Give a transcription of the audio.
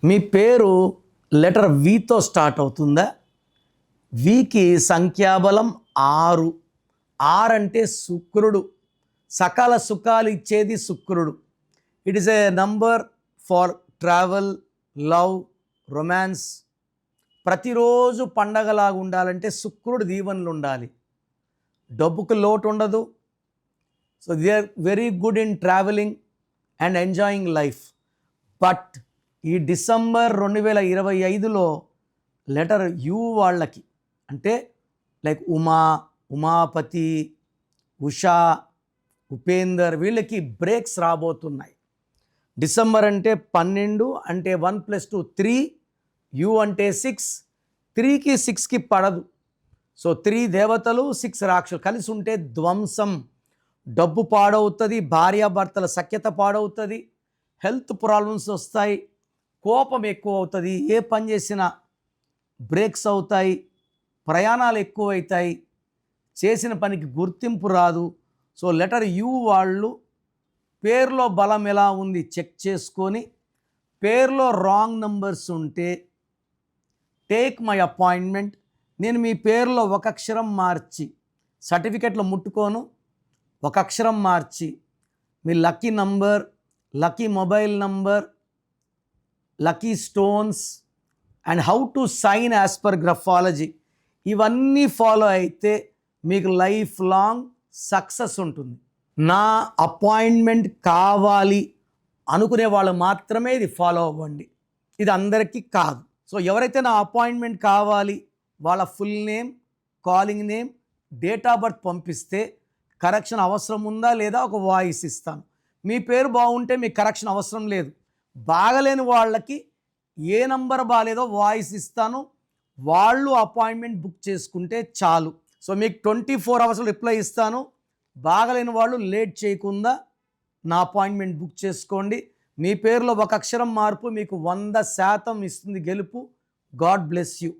మీ పేరు letter వితో start అవుతుందా? వికి సంఖ్యాబలం 6. 6 అంటే శుక్రుడు. సకల సుఖాలు ఇచ్చేది శుక్రుడు. It is a number for travel, love, romance. ప్రతిరోజు పండగలాగా ఉండాలంటే శుక్రుడు దీవెనలు ఉండాలి. డబ్బుకు లోటు ఉండదు. So they are very good in travelling and enjoying life. But ఈ డిసెంబర్ 2025లో లెటర్ యు వాళ్ళకి, అంటే లైక్ ఉమాపతి, ఉషా, ఉపేందర్, వీళ్ళకి బ్రేక్స్ రాబోతున్నాయి. డిసెంబర్ అంటే 12, అంటే 1 + 2 3, యు అంటే 6, 3కి 6కి పడదు. సో 3 దేవతలు 6 రాక్షసులు కలిసి ఉంటే ధ్వంసం. డబ్బు పాడవుతుంది, భార్యాభర్తల సఖ్యత పాడవుతుంది, హెల్త్ ప్రాబ్లమ్స్ వస్తాయి, కోపం ఎక్కువ అవుతుంది, ఏ పని చేసినా బ్రేక్స్ అవుతాయి, ప్రయాణాలు ఎక్కువ అవుతాయి, చేసిన పనికి గుర్తింపు రాదు. సో లెటర్ యు వాళ్ళు పేరులో బలం ఎలా ఉంది చెక్ చేసుకొని, పేరులో రాంగ్ నంబర్స్ ఉంటే టేక్ మై అపాయింట్మెంట్. నేను మీ పేరులో ఒక అక్షరం మార్చి, సర్టిఫికెట్లో ముట్టుకోను, ఒక అక్షరం మార్చి మీ lucky number, lucky mobile number, lucky stones and how to sign as per graphology, ఇవన్నీ ఫాలో అయితే మీకు లైఫ్ లాంగ్ సక్సెస్ ఉంటుంది. నా అపాయింట్మెంట్ కావాలి అనుకునే వాళ్ళు మాత్రమే ఇది ఫాలో అవ్వండి, ఇది అందరికీ కాదు. సో ఎవరైతే నా అపాయింట్మెంట్ కావాలి వాళ్ళ full name, calling name, date of birth పంపిస్తే కరెక్షన్ అవసరం ఉందా లేదా ఒక వాయిస్ ఇస్తాను. మీ పేరు బాగుంటే మీకు కరెక్షన్ అవసరం లేదు. బాగలేని వాళ్ళకి ఏ నంబర్ బాగాలేదో వాయిస్ ఇస్తాను, వాళ్ళు అపాయింట్మెంట్ బుక్ చేసుకుంటే చాలు. సో మీకు 24 అవర్స్లో రిప్లై ఇస్తాను. బాగలేని వాళ్ళు లేట్ చేయకుండా నా అపాయింట్మెంట్ బుక్ చేసుకోండి. మీ పేరులో ఒక అక్షరం మార్పు మీకు 100% ఇస్తుంది గెలుపు. God bless you.